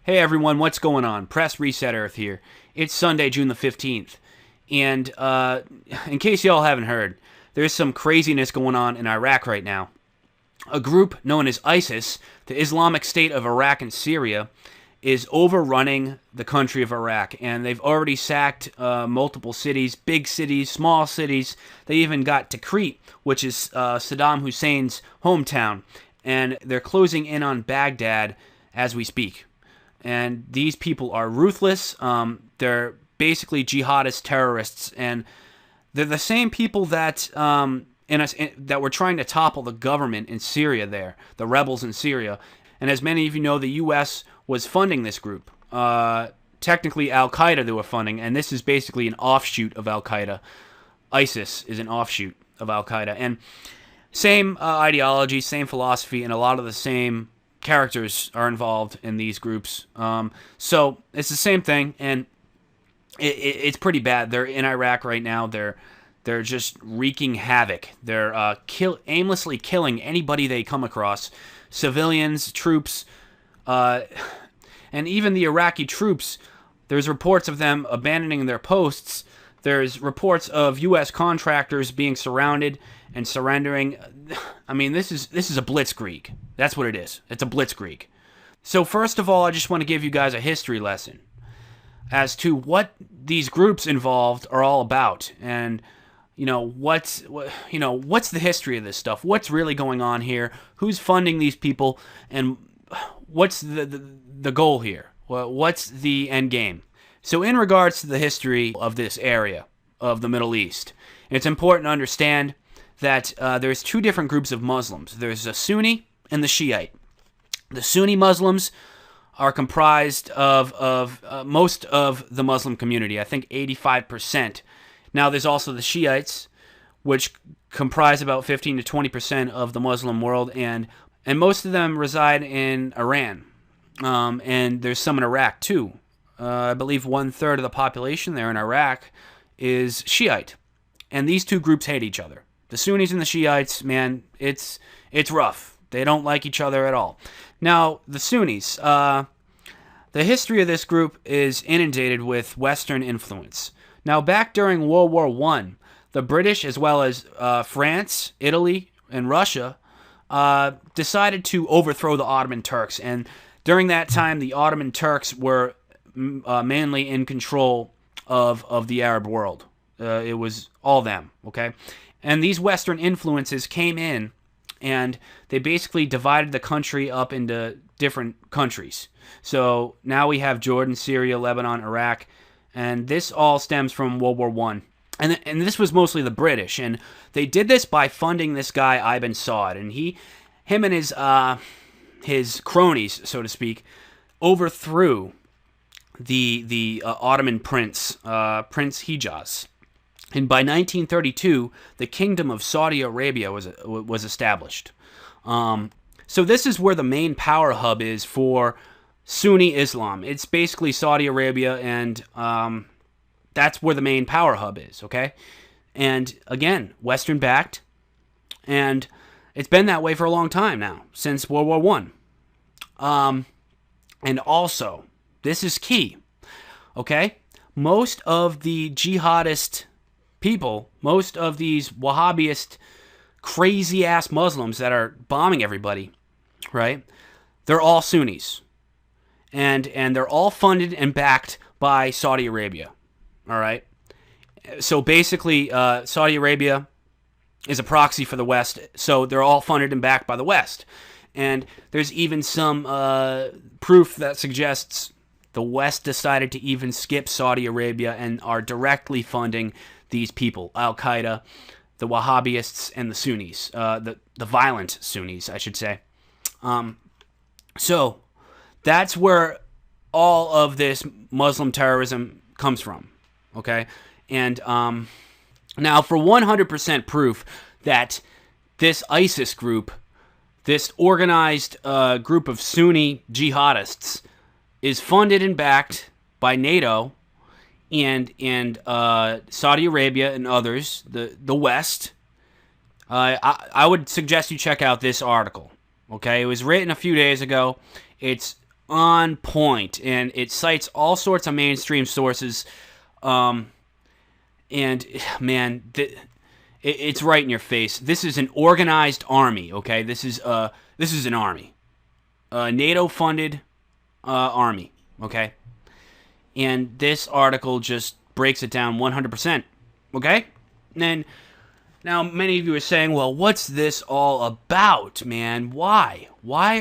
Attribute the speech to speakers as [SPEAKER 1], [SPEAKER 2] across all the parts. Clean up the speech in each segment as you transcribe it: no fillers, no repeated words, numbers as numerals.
[SPEAKER 1] Hey everyone, what's going on? Press Reset Earth here. It's Sunday, June the 15th. And in case y'all haven't heard, there's some craziness going on in Iraq right now. A group known as ISIS, the Islamic State of Iraq and Syria, is overrunning the country of Iraq. And they've already sacked multiple cities, big cities, small cities. They even got Tikrit, which is Saddam Hussein's hometown. And they're closing in on Baghdad as we speak. And these people are ruthless. They're basically jihadist terrorists, and they're the same people that that were trying to topple the government in Syria. The rebels in Syria, and as many of you know, the U.S. was funding this group. Technically, Al Qaeda they were funding, and this is basically an offshoot of Al Qaeda. ISIS is an offshoot of Al Qaeda, and same ideology, same philosophy, and a lot of the same characters are involved in these groups. So it's the same thing, and it's pretty bad. They're in Iraq right now. They're just wreaking havoc. They're aimlessly killing anybody they come across, civilians, troops, and even the Iraqi troops. There's reports of them abandoning their posts. There's reports of U.S. contractors being surrounded and surrendering. I mean, this is a blitzkrieg. That's what it is. It's a blitzkrieg. So first of all, I just want to give you guys a history lesson as to what these groups involved are all about, and what's the history of this stuff? What's really going on here? Who's funding these people? And what's the goal here? What's the end game? So in regards to the history of this area of the Middle East, it's important to understand that there's two different groups of Muslims. There's the Sunni and the Shiite. The Sunni Muslims are comprised of most of the Muslim community, I think 85%. Now there's also the Shiites, which comprise about 15 to 20% of the Muslim world, and most of them reside in Iran. And there's some in Iraq too. I believe 1/3 of the population there in Iraq is Shiite. And these two groups hate each other. The Sunnis and the Shiites, man, it's rough. They don't like each other at all. Now, the Sunnis, the history of this group is inundated with Western influence. Now, back during World War I, the British, as well as France, Italy, and Russia, decided to overthrow the Ottoman Turks. And during that time, the Ottoman Turks were mainly in control of the Arab world. It was all them, okay? And these Western influences came in, and they basically divided the country up into different countries. So now we have Jordan, Syria, Lebanon, Iraq, and this all stems from World War I. And this was mostly the British, and they did this by funding this guy, Ibn Saud, and him and his cronies, so to speak, overthrew the Ottoman prince, Prince Hijaz. And by 1932, the Kingdom of Saudi Arabia was established. So this is where the main power hub is for Sunni Islam. It's basically Saudi Arabia, and that's where the main power hub is, okay? And again, Western-backed, and it's been that way for a long time now, since World War I. And also, this is key, okay? Most of the jihadist people, most of these Wahhabist, crazy-ass Muslims that are bombing everybody, right? They're all Sunnis. And they're all funded and backed by Saudi Arabia, all right? So basically, Saudi Arabia is a proxy for the West, so they're all funded and backed by the West. And there's even some proof that suggests the West decided to even skip Saudi Arabia and are directly funding these people, Al Qaeda, the Wahhabists, and the Sunnis, the violent Sunnis, I should say. So that's where all of this Muslim terrorism comes from, okay? And now for 100% proof that this ISIS group, this organized group of Sunni jihadists, is funded and backed by NATO and Saudi Arabia and others, the West. I would suggest you check out this article. Okay, it was written a few days ago. It's on point, and it cites all sorts of mainstream sources. And man, it's right in your face. This is an organized army. Okay, this is an army, a NATO-funded army. Okay, and this article just breaks it down 100%. Okay, and now many of you are saying, well, what's this all about, man? Why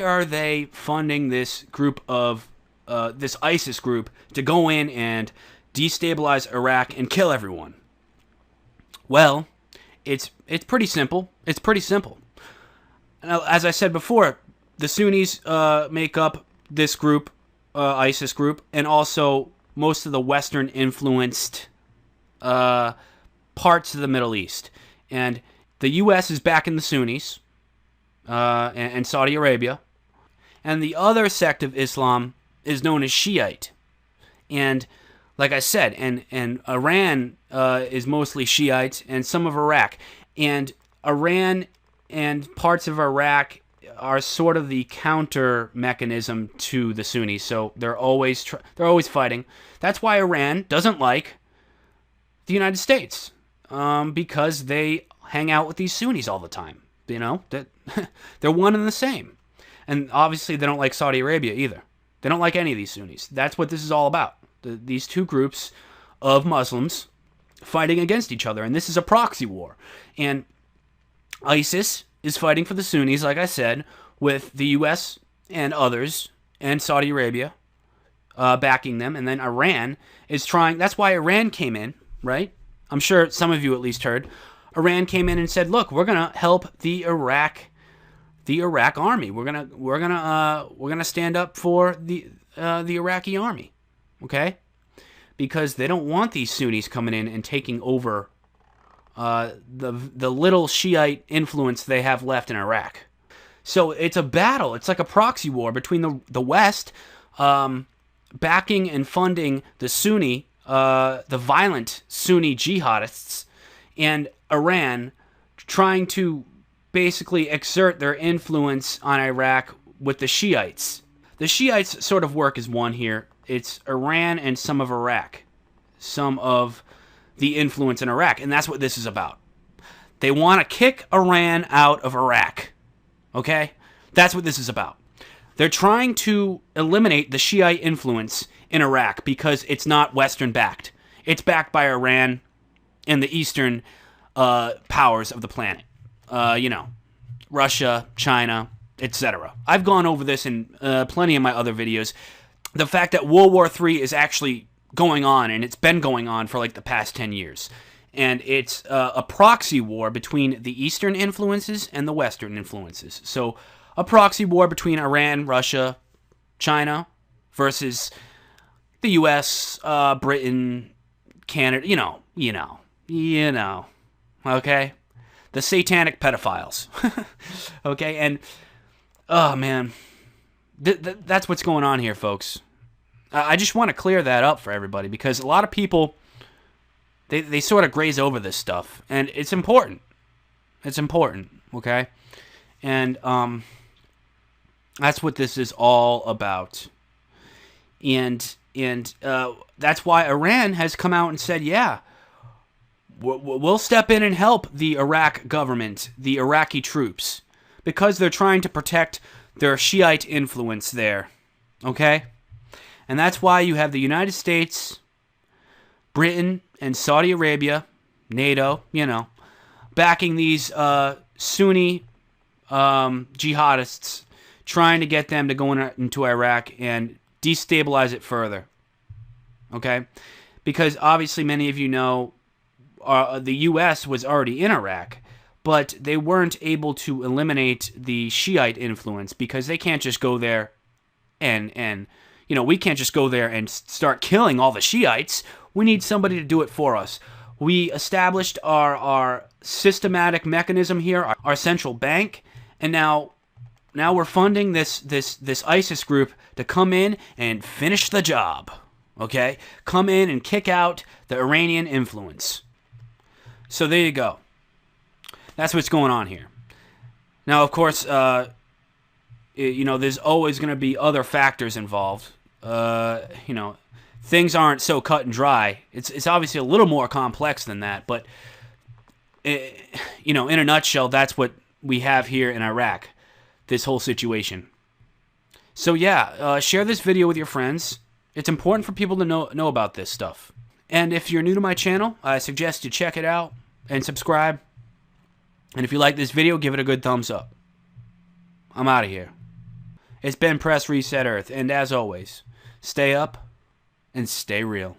[SPEAKER 1] are they funding this group of this ISIS group to go in and destabilize Iraq and kill everyone? Well, it's pretty simple. It's pretty simple. Now, as I said before, the Sunnis make up this group, ISIS group, and also most of the Western-influenced parts of the Middle East. And the U.S. is backing the Sunnis and Saudi Arabia. And the other sect of Islam is known as Shiite. And like I said, and Iran is mostly Shiite, and some of Iraq. And Iran and parts of Iraq are sort of the counter mechanism to the Sunnis. So they're always fighting. That's why Iran doesn't like the United States, because they hang out with these Sunnis all the time. You know, that they're one and the same. And obviously they don't like Saudi Arabia either. They don't like any of these Sunnis. That's what this is all about. These two groups of Muslims fighting against each other. And this is a proxy war. And ISIS is fighting for the Sunnis, like I said, with the U.S. and others, and Saudi Arabia backing them. And then Iran is trying... That's why Iran came in, right? I'm sure some of you at least heard. Iran came in and said, look, we're going to help the Iraq army. We're gonna stand up for the Iraqi army, okay? Because they don't want these Sunnis coming in and taking over the little Shiite influence they have left in Iraq. So it's a battle. It's like a proxy war between the West backing and funding the Sunni, the violent Sunni jihadists, and Iran trying to basically exert their influence on Iraq with the Shiites. The Shiites sort of work as one here. It's Iran and some of Iraq. Some of the influence in Iraq. And that's what this is about. They want to kick Iran out of Iraq. Okay? That's what this is about. They're trying to eliminate the Shiite influence in Iraq because it's not Western-backed. It's backed by Iran and the Eastern powers of the planet. Russia, China, etc. I've gone over this in plenty of my other videos. The fact that World War III is actually going on, and it's been going on for like the past 10 years. And it's a proxy war between the Eastern influences and the Western influences. So a proxy war between Iran, Russia, China versus the U.S., Britain, Canada, you know, okay? The satanic pedophiles. Okay, and oh man, that's what's going on here, folks. I just want to clear that up for everybody because a lot of people they sort of graze over this stuff, and it's important. It's important, okay? And that's what this is all about. And that's why Iran has come out and said, yeah, we'll step in and help the Iraq government, the Iraqi troops, because they're trying to protect their Shiite influence there, okay? And that's why you have the United States, Britain, and Saudi Arabia, NATO, backing these Sunni jihadists, trying to get them to go into Iraq and destabilize it further, okay? Because obviously many of you know the U.S. was already in Iraq, but they weren't able to eliminate the Shiite influence because they can't just go there and we can't just go there and start killing all the Shiites. We need somebody to do it for us. We established our systematic mechanism here, our central bank, and now we're funding this ISIS group to come in and finish the job, okay? Come in and kick out the Iranian influence. So there you go. That's what's going on here. Now, of course, there's always going to be other factors involved. Things aren't so cut and dry. It's obviously a little more complex than that, but in a nutshell, that's what we have here in Iraq, this whole situation. So yeah, share this video with your friends. It's important for people to know about this stuff. And if you're new to my channel, I suggest you check it out and subscribe. And if you like this video, give it a good thumbs up. I'm out of here. It's been Press Reset Earth, and as always, stay up and stay real.